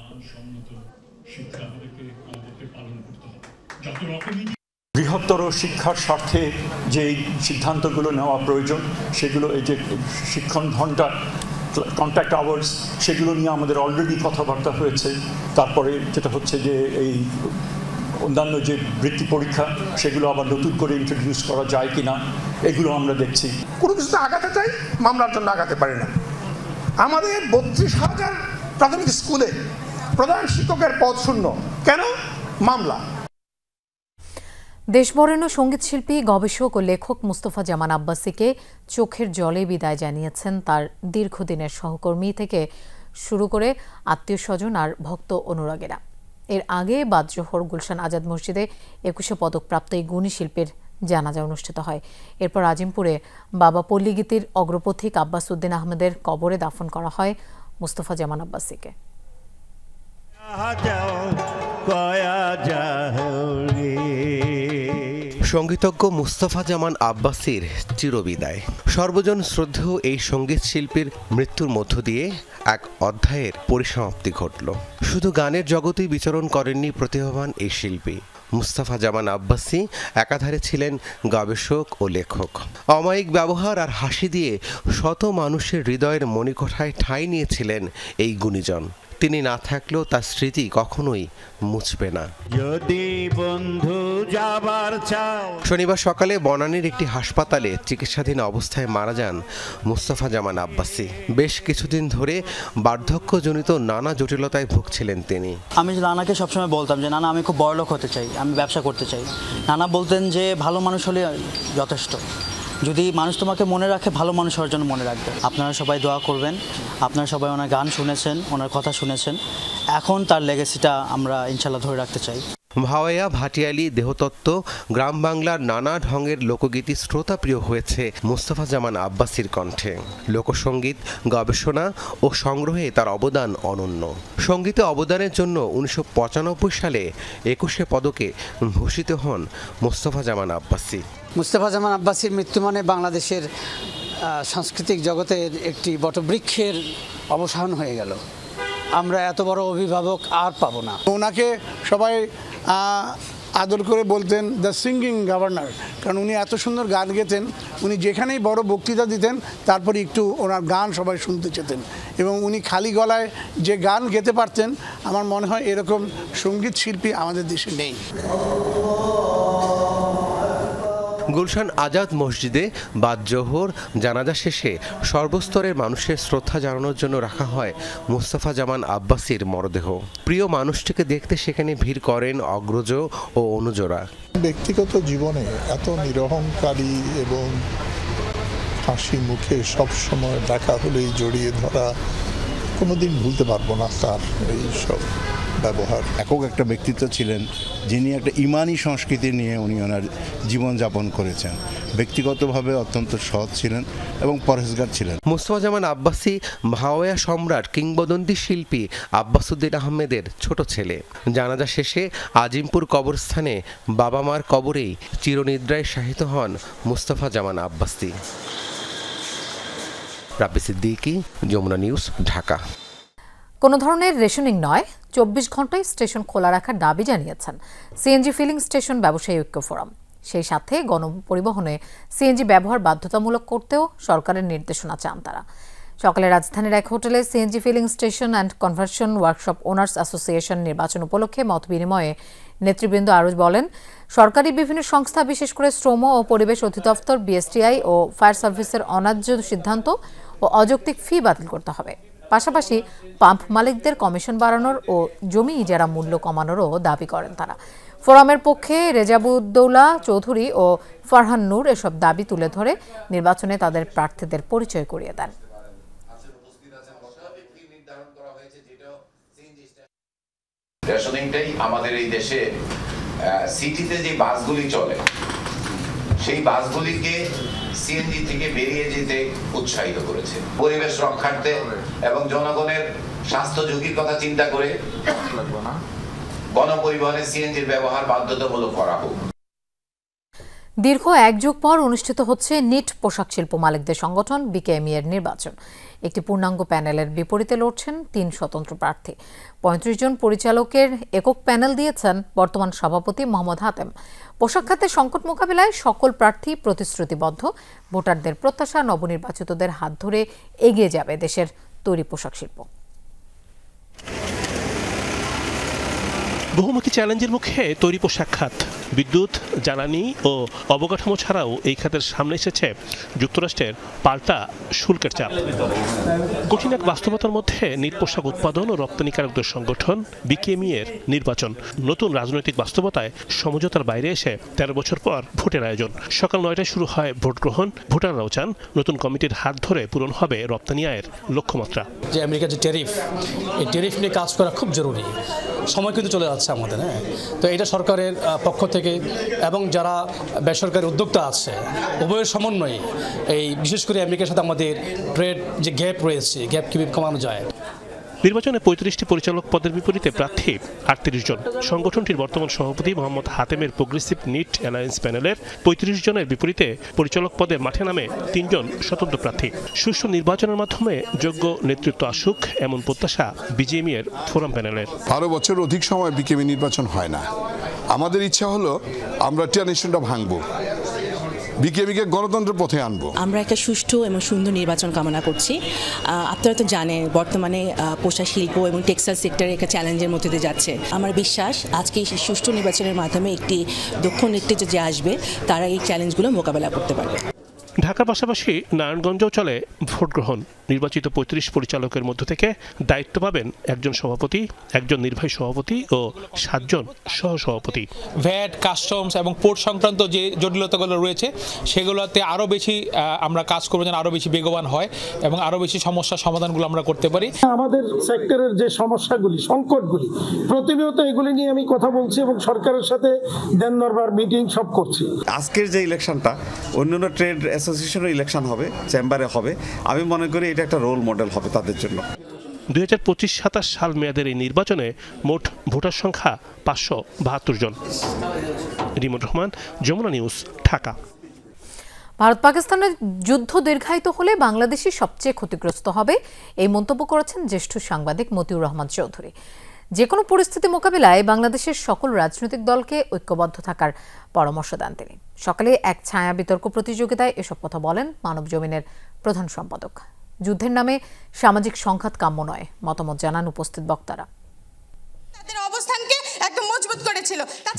বৃহত্তর শিক্ষার স্বার্থে যে সিদ্ধান্তগুলো নেওয়া প্রয়োজন সেগুলো, এই যে শিক্ষণ ঘণ্টা, কন্ট্যাক্ট আওয়ার্স, সেগুলো নিয়ে আমাদের অলরেডি কথাবার্তা হয়েছে। তারপরে যেটা হচ্ছে যে এই অন্যান্য যে বৃত্তি পরীক্ষা সেগুলো আবার নতুন করে ইন্ট্রোডিউস করা যায় কিনা এগুলো আমরা দেখছি। কোনো কিছুতে আগাতে চাই, মামলার জন্য আগাতে পারি না। আমাদের 32,000 প্রাথমিক স্কুলে প্রধান শিক্ষকের পদ শূন্য, কেন? মামলা। দেশবরেণ্য সঙ্গীতশিল্পী, গবেষক ও লেখক মুস্তফা জামান আব্বাসীকে চোখের জলে বিদায় জানিয়েছেন তার দীর্ঘদিনের সহকর্মী থেকে শুরু করে আত্মীয় স্বজন আর ভক্ত অনুরাগীরা। এর আগে বাদজোহর গুলশান আজাদ মসজিদে 21শে পদকপ্রাপ্ত এই গুণী শিল্পীর জানাজা অনুষ্ঠিত হয়। এরপর আজিমপুরে বাবা পল্লীগীতির অগ্রপথিক আব্বাস উদ্দিন আহমেদের কবরে দাফন করা হয় মুস্তফা জামান আব্বাসীকে। সঙ্গীতজ্ঞ মুস্তাফা জামান আব্বাসীর চিরবিদায়। সর্বজন শ্রদ্ধেয় এই সঙ্গীত শিল্পীর মৃত্যুর মধ্য দিয়ে এক অধ্যায়ের পরিসমাপ্তি ঘটল। শুধু গানের জগতেই বিচরণ করেননি প্রতিভাবান এই শিল্পী। মুস্তাফা জামান আব্বাসী একাধারে ছিলেন গবেষক ও লেখক। অমায়িক ব্যবহার আর হাসি দিয়ে শত মানুষের হৃদয়ের মণিকোঠায় ঠাঁই নিয়েছিলেন এই গুণীজন। তিনি না থাকলেও তার স্মৃতি কখনোই মুছবে না। যদি বন্ধু যাবার চাও। শনিবার সকালে বনানীর একটি হাসপাতালে চিকিৎসাধীন অবস্থায় মারা যান মুস্তাফা জামান আব্বাসী। বেশ কিছুদিন ধরে বার্ধক্যজনিত নানা জটিলতায় ভুগছিলেন তিনি। আমি নানাকে সবসময় বলতাম যে নানা আমি খুব বড়লোক হতে চাই, আমি ব্যবসা করতে চাই। নানা বলতেন যে ভালো মানুষ হলে যথেষ্ট, যদি মানুষ তোমাকে মনে রাখে ভালো মানুষ হওয়ার জন্য মনে রাখবে। আপনারা সবাই দোয়া করবেন, আপনারা সবাই ওনার গান শুনেছেন, ওনার কথা শুনেছেন, এখন তার লেগেসিটা আমরা ইনশাল্লাহ ধরে রাখতে চাই। ভাওয়াইয়া, ভাটিয়ালি, দেহতত্ত্ব, গ্রাম বাংলার নানা ঢঙের লোকগীতি শ্রোতাপ্রিয় হয়েছে মুস্তাফা জামান আব্বাসীর কণ্ঠে। লোকসঙ্গীত গবেষণা ও সংগ্রহে তার অবদান অনন্য। সঙ্গীতে অবদানের জন্য 1995 সালে 21 পদকে ভূষিত হন মুস্তাফা জামান আব্বাসী। মুস্তাফা জামান আব্বাসীর মৃত্যু মানে বাংলাদেশের সাংস্কৃতিক জগতের একটি বটবৃক্ষের অবসান হয়ে গেল। আমরা এত বড় অভিভাবক আর পাবো না। ওনাকে সবাই আদর করে বলতেন দ্য সিঙ্গিং গভর্নর, কারণ উনি এত সুন্দর গান গেতেন। উনি যেখানেই বড় বক্তৃতা দিতেন তারপরে একটু ওনার গান সবাই শুনতে চেতেন, এবং উনি খালি গলায় যে গান গেতে পারতেন, আমার মনে হয় এরকম সঙ্গীত শিল্পী আমাদের দেশে নেই। গুলশান আজাদ মসজিদে বাদ জোহর জানাজা শেষে সর্বস্তরের মানুষের শ্রদ্ধা জানানোর জন্য রাখা হয় মুস্তাফা জামান আব্বাসীর মরদেহ। প্রিয় মানুষটিকে দেখতে সেখানে ভিড় করেন অগ্রজ ও অনুজরা। ব্যক্তিগত জীবনে এত নিরহংকারী এবং হাসি মুখে সবসময় দেখা হলেই জড়িয়ে ধরা, কোনোদিন ভুলতে পারবো না তার এই সব ব্যবহার। একক একটা ব্যক্তিত্ব ছিলেন, যিনি একটা ইমানি সংস্কৃতি নিয়ে উনি ওনার জীবনযাপন করেছেন। ব্যক্তিগতভাবে অত্যন্ত সৎ ছিলেন এবং পরহেজগার ছিলেন। মুস্তাফা জামান আব্বাসী ভাওয়াইয়া সম্রাট কিংবদন্তি শিল্পী আব্বাসউদ্দিন আহমেদের ছোট ছেলে। জানাজা শেষে আজিমপুর কবরস্থানে বাবা মার কবরেই চিরনিদ্রায় শায়িত হন মুস্তাফা জামান আব্বাসী। রাব্বি সিদ্দিকী, যমুনা নিউজ, ঢাকা। কোনো ধরনের রেশনিং নয়, 24 ঘন্টায় স্টেশন খোলা রাখার দাবি জানিয়েছেন সিএনজি ফিলিং স্টেশন ব্যবসায়ী ঐক্য ফোরাম। সেই সাথে গণপরিবহনে সিএনজি ব্যবহার বাধ্যতামূলক করতেও সরকারের নির্দেশনা চান তারা। সকালে রাজধানীর এক হোটেলে CNG filling station and conversion workshop owners association নির্বাচন উপলক্ষে মত বিনিময়ে নেতৃবৃন্দ আরও বলেন, সরকারি বিভিন্ন সংস্থা বিশেষ করে শ্রম ও পরিবেশ অধিদপ্তর, বিএসটিআই ও ফায়ার সার্ভিসের অন্যায্য সিদ্ধান্ত ও অযৌক্তিক ফি বাতিল করতে হবে। পাশাপাশি পাম্প মালিকদের কমিশন বাড়ানোর ও জমি ইজারা মূল্য কমানোরও দাবি করেন তারা। ফোরামের পক্ষে রেজাবুদ্দৌলা চৌধুরী ও ফারহান নূর এসব দাবি তুলে ধরে নির্বাচনে তাদের প্রার্থীদের পরিচয় করিয়ে দেন। রেশনিংটাই আমাদের এই দেশে সিটিতে যে বাসগুলি চলে সেই বাসগুলিকে সিএনজি থেকে বেরিয়ে যেতে উৎসাহিত করেছে। পরিবেশ রক্ষার্থে এবং জনগণের স্বাস্থ্য ঝুঁকির কথা চিন্তা করে গণপরিবহনে সিএনজির ব্যবহার বাধ্যতামূলক করা হোক। দীর্ঘ এক যুগ পর অনুষ্ঠিত হচ্ছে নিট পোশাক শিল্প মালিকদের সংগঠন বিকেএমই এর নির্বাচন। একটি পূর্ণাঙ্গ প্যানেলের বিপরীতে লড়ছেন 3 স্বতন্ত্র প্রার্থী। 35 জন পরিচালকের একক প্যানেল দিয়েছেন বর্তমান সভাপতি মোহাম্মদ হাতেম। পোশাক খাতের সংকট মোকাবিলায় সকল প্রার্থী প্রতিশ্রুতিবদ্ধ। ভোটারদের প্রত্যাশা, নবনির্বাচিতদের হাত ধরে এগিয়ে যাবে দেশের তৈরি পোশাক শিল্প। বহুমুখী চ্যালেঞ্জের মুখে তৈরি পোশাক খাত। বিদ্যুৎ, জ্বালানি ও অবকাঠামো ছাড়াও এই খাতের সামনে এসেছে যুক্তরাষ্ট্রের পাল্টা শুল্কের চাপ। কঠিন এক বাস্তবতার মধ্যে নিট পোশাক উৎপাদন ও রপ্তানিকারকদের সংগঠন বিকেএমই এর নির্বাচন। নতুন রাজনৈতিক বাস্তবতায় সমঝোতার বাইরে এসে 13 বছর পর ভোটের আয়োজন। সকাল 9টায় শুরু হয় ভোট গ্রহণ। ভোটাররাও চান নতুন কমিটির হাত ধরে পূরণ হবে রপ্তানি আয়ের লক্ষ্যমাত্রা। যে আমেরিকার যে ট্যারিফ, এই ট্যারিফ নিয়ে কাজ করা খুব জরুরি। সময় কিন্তু চলে যাচ্ছে আমাদের, তো এটা সরকারের পক্ষ থেকে এবং যারা বেসরকারি উদ্যোক্তা আছে উভয়ের সমন্বয়ে এই বিশেষ করে আমেরিকার সাথে আমাদের ট্রেড যে গ্যাপ রয়েছে, গ্যাপ কীভাবে কমানো যায়। নির্বাচনে ৩৫টি পরিচালক পদের বিপরীতে প্রার্থী ৩৮ জন। সংগঠনটির বর্তমান সভাপতি মোহাম্মদ হাতেমের প্রোগ্রেসিভ নিট অ্যালায়েন্স প্যানেলের ৩৫ জনের বিপরীতে পরিচালক পদে মাঠে নামে ৩ জন স্বতন্ত্র প্রার্থী। সুষ্ঠু নির্বাচনের মাধ্যমে যোগ্য নেতৃত্ব আসুক এমন প্রত্যাশা বিজেএমই এর ফোরাম প্যানেলের। 12 বছর অধিক সময় বিকেএমই নির্বাচন হয় না। আমাদের ইচ্ছা হলো আমরা টিয়ানিশনটা ভাঙবো, বিকেএমইকে গণতন্ত্রের পথে আনবো। আমরা একটা সুষ্ঠু এবং সুন্দর নির্বাচন কামনা করছি। আপনারা তো জানেন বর্তমানে পোশাক শিল্প এবং টেক্সটাইল সেক্টর একটা চ্যালেঞ্জের মধ্যে দিয়ে যাচ্ছে। আমার বিশ্বাস আজকে এই সুষ্ঠু নির্বাচনের মাধ্যমে একটি দক্ষ নেতৃত্ব যে আসবে তারা এই চ্যালেঞ্জগুলো মোকাবেলা করতে পারবে। ঢাকার পাশাপাশি নারায়ণগঞ্জেও চলে ভোট গ্রহণ। নির্বাচিত ৩৫ পরিচালকের মধ্য থেকে দায়িত্ব পাবেন একজন সভাপতি, একজন নির্বাহী সভাপতি ও 7 জন সহসভাপতি। ভ্যাট, কাস্টমস এবং পোর্ট সংক্রান্ত যে জটিলতাগুলো রয়েছে সেগুলোতে আরও বেশি আমরা কাজ করবো যেন আরও বেশি বেগবান হয় এবং আরও বেশি সমস্যার সমাধানগুলো আমরা করতে পারি। আমাদের সেক্টরের যে সমস্যাগুলি, সংকটগুলি, প্রতিনিয়ত এগুলি নিয়ে আমি কথা বলছি এবং সরকারের সাথে দেন দরবার মিটিং সব করছি। আজকের যে ইলেকশনটা অন্যান্য ট্রেড অ্যাসোসিয়েশনের ইলেকশন হবে, চেম্বারে হবে, আমি মনে করি এটা একটা রোল মডেল হবে তাদের জন্য। 2025-27 সাল মেয়াদের এই নির্বাচনে মোট ভোটার সংখ্যা 572 জন। রিমন রহমান, যমুনা নিউজ, ঢাকা। ভারত পাকিস্তানের যুদ্ধ দীর্ঘায়িত হলে বাংলাদেশই সবচেয়ে ক্ষতিগ্রস্ত হবে, এই মন্তব্য করেছেন জ্যেষ্ঠ সাংবাদিক মতিউর রহমান চৌধুরী। যে কোনো পরিস্থিতি মোকাবিলায় বাংলাদেশের সকল রাজনৈতিক দলকে ঐক্যবদ্ধ থাকার পরামর্শ দেন তিনি। সকালে এক ছায়া বিতর্ক প্রতিযোগিতায় এসব কথা বলেন মানব জমিনের প্রধান সম্পাদক। যুদ্ধের নামে সামাজিক সংঘাত কাম্য নয়, মতামত জানান উপস্থিত বক্তারা।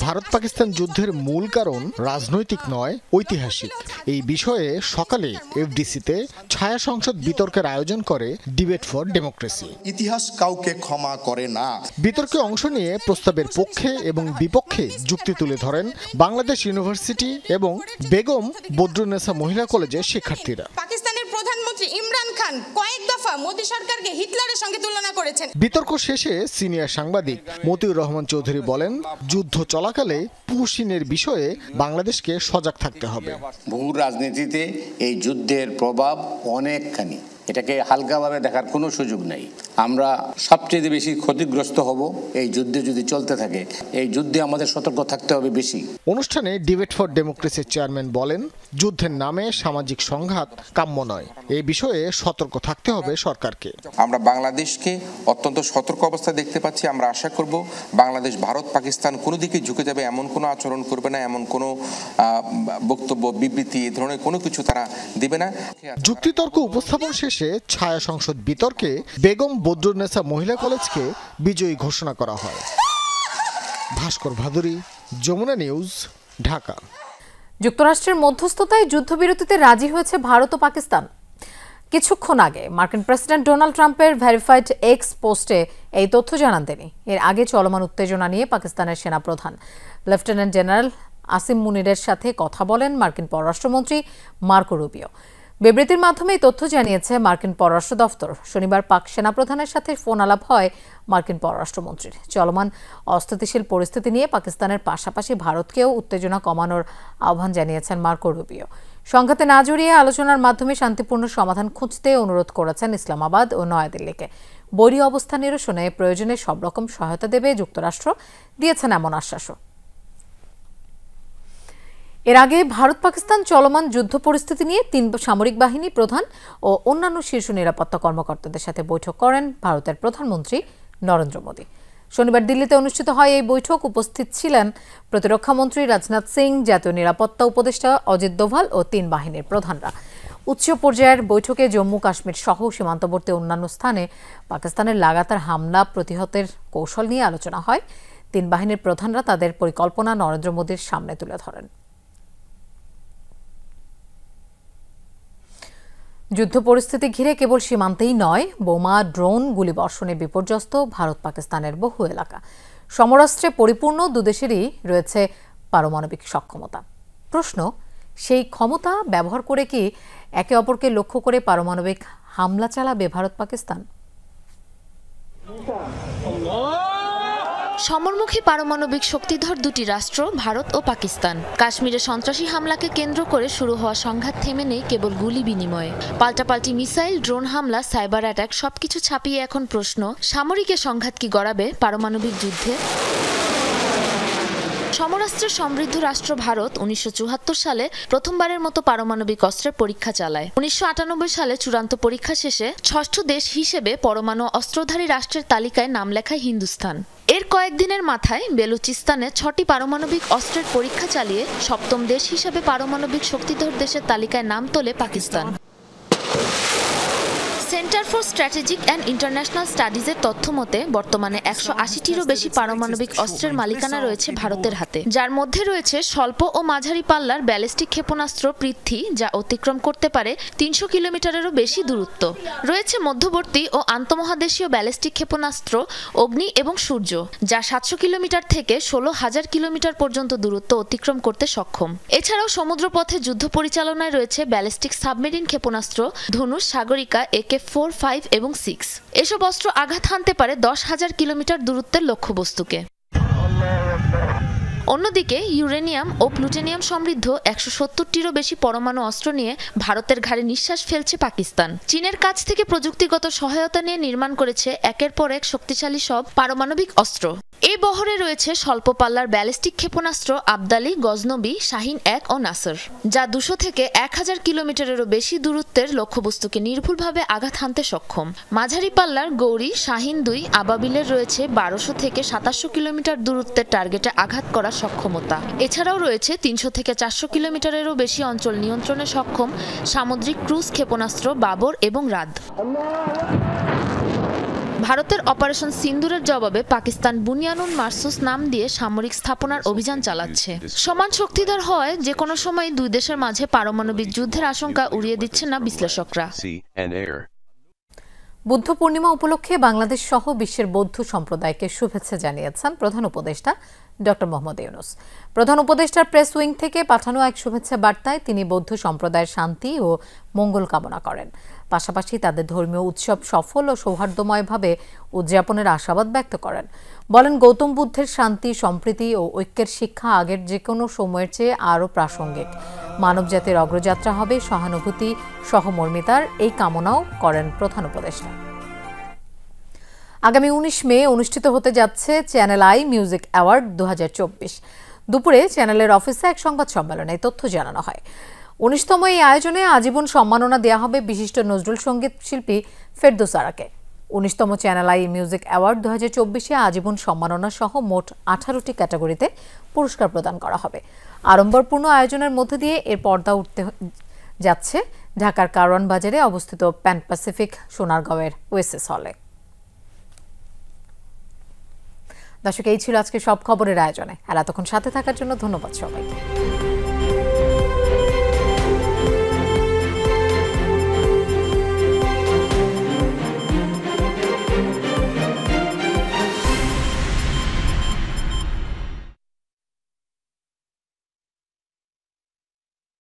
ভারত পাকিস্তান যুদ্ধের মূল কারণ রাজনৈতিক নয়, ঐতিহাসিক। এই বিষয়ে সকালে এফডিসিতে ছায়া সংসদ বিতর্কের আয়োজন করে ডিবেট ফর ডেমোক্রেসি। ইতিহাস কাউকে ক্ষমা করে না। বিতর্কে অংশ নিয়ে প্রস্তাবের পক্ষে এবং বিপক্ষে যুক্তি তুলে ধরেন বাংলাদেশ ইউনিভার্সিটি এবং বেগম বদরুন্নেসা মহিলা কলেজের শিক্ষার্থীরা। পাকিস্তানের প্রধানমন্ত্রী ইমরান খান কয়েক দফা মোদি সরকারকে হিটলারের সঙ্গে তুলনা করেছেন। বিতর্ক শেষে সিনিয়র সাংবাদিক মতিউর রহমান চৌধুরী বলেন, যুদ্ধ চলাকালে পুশিনের বিষয়ে বাংলাদেশকে সজাগ থাকতে হবে। ভূ রাজনীতিতে এই যুদ্ধের প্রভাব অনেকখানি, এটাকে হালকাভাবে দেখার কোনো সুযোগ নেই। আমরা সবচেয়ে বেশি ক্ষতিগ্রস্ত হব এই যুদ্ধে যদি চলতে থাকে। এই যুদ্ধে আমাদের সতর্ক থাকতে হবে বেশি। অনুষ্ঠানে ডিবেট ফর ডেমোক্রেসির চেয়ারম্যান বলেন, যুদ্ধের নামে সামাজিক সংঘাত কাম্য নয়, এই বিষয়ে সতর্ক থাকতে হবে সরকারকে। আমরা বাংলাদেশকে অত্যন্ত সতর্ক অবস্থায় দেখতে পাচ্ছি। আমরা আশা করব বাংলাদেশ, ভারত, পাকিস্তান কোনো দিকে ঝুঁকে যাবে এমন কোনো আচরণ করবে না, এমন কোনো বক্তব্য, বিবৃতি, এ ধরনের কোনো কিছু তারা দেবে না। যুক্তিতর্ক উপস্থাপন শেষে ছায়া সংসদ বিতর্কে বেগম বদরুন্নেসা মহিলা কলেজকে বিজয়ী ঘোষণা করা হয়। ভাস্কর ভাদুরী, যমুনা নিউজ, ঢাকা। যুক্তরাষ্ট্রের মধ্যস্থতায় যুদ্ধবিরতিতে রাজি হয়েছে ভারত ও পাকিস্তান। কিছুক্ষণ আগে মার্কিন প্রেসিডেন্ট ডোনাল্ড ট্রাম্পের ভেরিফাইড এক্স পোস্টে এই তথ্য জানান তিনি। এর আগে চলমান উত্তেজনা নিয়ে পাকিস্তানের সেনাপ্রধান লেফটেন্যান্ট জেনারেল আসিম মুনিরের সাথে কথা বলেন মার্কিন পররাষ্ট্রমন্ত্রী মার্কো রুবিও। বিবৃতির মাধ্যমে এই তথ্য জানিয়েছে মার্কিন পররাষ্ট্র দফতর। শনিবার পাক সেনাপ্রধানের সাথে ফোন আলাপ হয় মার্কিন পররাষ্ট্রমন্ত্রীর। চলমান অস্থিতিশীল পরিস্থিতি নিয়ে পাকিস্তানের পাশাপাশি ভারতকেও উত্তেজনা কমানোর আহ্বান জানিয়েছেন মার্কো রুবিও। সংঘাতে না জড়িয়ে আলোচনার মাধ্যমে শান্তিপূর্ণ সমাধান খুঁজতে অনুরোধ করেছেন ইসলামাবাদ ও নয়াদিল্লিকে। বৈরী অবস্থা নিরসনে প্রয়োজনে সব রকম সহায়তা দেবে যুক্তরাষ্ট্র, দিয়েছেন এমন আশ্বাসও। এর আগে ভারত পাকিস্তান চলমান যুদ্ধ পরিস্থিতি নিয়ে 3 সামরিক বাহিনী প্রধান ও অন্যান্য শীর্ষ নিরাপত্তা কর্মকর্তাদের সাথে বৈঠক করেন ভারতের প্রধানমন্ত্রী নরেন্দ্র মোদী। শনিবার দিল্লিতে অনুষ্ঠিত হয় এই বৈঠক। উপস্থিত ছিলেন প্রতিরক্ষামন্ত্রী রাজনাথ সিং, জাতীয় নিরাপত্তা উপদেষ্টা অজিত দোভাল ও 3 বাহিনীর প্রধানরা। উচ্চ পর্যায়ের বৈঠকে জম্মু কাশ্মীর সহ সীমান্তবর্তী অন্যান্য স্থানে পাকিস্তানের লাগাতার হামলা প্রতিহতের কৌশল নিয়ে আলোচনা হয়। 3 বাহিনীর প্রধানরা তাদের পরিকল্পনা নরেন্দ্র মোদীর সামনে তুলে ধরেন। যুদ্ধ পরিস্থিতি ঘিরে কেবল সীমান্তেই নয়, বোমা, ড্রোন, গুলিবর্ষণে বিপর্যস্ত ভারত পাকিস্তানের বহু এলাকা। সমরাস্ত্রে পরিপূর্ণ দুদেশেরই রয়েছে পারমাণবিক সক্ষমতা। প্রশ্ন, সেই ক্ষমতা ব্যবহার করে কি একে অপরকে লক্ষ্য করে পারমাণবিক হামলা চালাবে ভারত পাকিস্তান? সমরমুখী পারমাণবিক শক্তিধর দুটি রাষ্ট্র ভারত ও পাকিস্তান। কাশ্মীরে সন্ত্রাসী হামলাকে কেন্দ্র করে শুরু হওয়া সংঘাত থেমে নেই কেবল গুলি বিনিময়ে। পাল্টাপাল্টি মিসাইল, ড্রোন হামলা, সাইবার অ্যাটাক সবকিছু ছাপিয়ে এখন প্রশ্ন, সামরিক সংঘাত কি গড়াবে পারমাণবিক যুদ্ধে? সমরাস্ত্রে সমৃদ্ধ রাষ্ট্র ভারত 1974 সালে প্রথমবারের মতো পারমাণবিক অস্ত্রের পরীক্ষা চালায়। 1998 সালে চূড়ান্ত পরীক্ষা শেষে ষষ্ঠ দেশ হিসেবে পরমাণু অস্ত্রধারী রাষ্ট্রের তালিকায় নাম লেখায় হিন্দুস্তান। এর কয়েকদিনের মাথায় বেলুচিস্তানে 6টি পারমাণবিক অস্ত্রের পরীক্ষা চালিয়ে সপ্তম দেশ হিসেবে পারমাণবিক শক্তিধর দেশের তালিকায় নাম তোলে Pakistan. Centre for strategic and international স্টাডিজের তথ্য মতে বর্তমানে 180টিরও বেশি পারমাণবিক অস্ত্রের মালিকানা রয়েছে ভারতের হাতে, যার মধ্যে রয়েছে স্বল্প ও মাঝারি পাল্লার ব্যালিস্টিক ক্ষেপণাস্ত্র পৃথ্বী, যা অতিক্রম করতে পারে 300 কিলোমিটারেরও বেশি দূরত্ব। রয়েছে মধ্যবর্তী ও আন্তঃমহাদেশীয় ব্যালিস্টিক ক্ষেপণাস্ত্র অগ্নি এবং সূর্য, যা 700 কিলোমিটার থেকে 16,000 কিলোমিটার পর্যন্ত দূরত্ব অতিক্রম করতে সক্ষম। এছাড়াও সমুদ্রপথে যুদ্ধ পরিচালনায় রয়েছে ব্যালিস্টিক সাবমেরিন ক্ষেপণাস্ত্র ধনুষ, সাগরিকা, AK-4, 5 এবং 6। এসব অস্ত্র আঘাত হানতে পারে 10,000 কিলোমিটার দূরত্বের লক্ষ্যবস্তুকে। অন্যদিকে ইউরেনিয়াম ও প্লুটোনিয়াম সমৃদ্ধ 170টিরও বেশি পরমাণু অস্ত্র নিয়ে ভারতের ঘাড়ে নিঃশ্বাস ফেলছে পাকিস্তান। চীনের কাছ থেকে প্রযুক্তিগত সহায়তা নিয়ে নির্মাণ করেছে একের পর এক শক্তিশালী সব পারমাণবিক অস্ত্র। এই বহরে রয়েছে স্বল্প পাল্লার ব্যালিস্টিক ক্ষেপণাস্ত্র আবদালি, গজনবী, শাহিন 1 ও নাসর, যা 200 থেকে 1000 কিলোমিটারেরও বেশি দূরত্বের লক্ষ্যবস্তুকে নির্ভুলভাবে আঘাত হানতে সক্ষম। মাঝারি পাল্লার গৌরী, শাহিন 2, আবাবিলের রয়েছে 1200 থেকে 2700 কিলোমিটার দূরত্বের টার্গেটে আঘাত করার সক্ষমতা। এছাড়াও রয়েছে 300 থেকে 400 কিলোমিটারেরও বেশি অঞ্চল নিয়ন্ত্রণে সক্ষম সামুদ্রিক ক্রুজ ক্ষেপণাস্ত্র বাবর এবং রাদ। ভারতের অপারেশন সিন্দুরের জবাবে পাকিস্তান বুনিয়ানুন মারসুস নাম দিয়ে সামরিক স্থাপনার অভিযান চালাচ্ছে। সমান শক্তিধর হওয়ায় যে কোনো সময় দুই দেশের মাঝে পারমাণবিক যুদ্ধের আশঙ্কা উড়িয়ে দিচ্ছেন না বিশ্লেষকরা। বুদ্ধ পূর্ণিমা উপলক্ষে বাংলাদেশ সহ বিশ্বের বৌদ্ধ সম্প্রদায়কে শুভেচ্ছা জানিয়েছেন প্রধান উপদেষ্টা ডক্টর মোহাম্মদ ইউনূস। প্রধান উপদেষ্টার প্রেস উইং থেকে পাঠানো এক শুভেচ্ছা বার্তায় তিনি বৌদ্ধ সম্প্রদায়ের শান্তি ও মঙ্গল কামনা করেন। পাশাপাশি তাদের ধর্মীয় উৎসব সফল ও সৌহার্দ্যময়ভাবে উদযাপনের আশাবাদ ব্যক্ত করেন। বলেন, গৌতম বুদ্ধের শান্তি, সম্প্রীতি ও ঐক্যের শিক্ষা আগের যে কোনো সময়ের চেয়ে আরও প্রাসঙ্গিক। মানবজাতির অগ্রযাত্রা হবে সহানুভূতি, সহমর্মিতার, এই কামনাও করেন প্রধান উপদেষ্টা। আগামী 19 মে অনুষ্ঠিত হতে যাচ্ছে চ্যানেল আই মিউজিক অ্যাওয়ার্ড 2024। দুপুরে চ্যানেলের অফিসে এক সংবাদ সম্মেলনে তথ্য জানানো হয়। 19তম এই আয়োজনে আজীবন সম্মাননা দেওয়া হবে বিশিষ্ট নজরুল সঙ্গীত শিল্পী ফেরদৌস আরাকে। 19তম চ্যানেল আই মিউজিক অ্যাওয়ার্ড 2024-এ আজীবন সম্মাননা সহ মোট 18টি ক্যাটাগরিতে পুরস্কার প্রদান করা হবে। আড়ম্বরপূর্ণ আয়োজনের মধ্যে দিয়ে এর পর্দা উঠতে যাচ্ছে ঢাকার কারওয়ান বাজারে অবস্থিত প্যান প্যাসিফিক সোনারগাঁওয়ের ওয়েসেস হলে। দর্শক, এই ছিল আজকে সব খবরের আয়োজনে। আর এতক্ষণ সাথে থাকার জন্য ধন্যবাদ সবাইকে।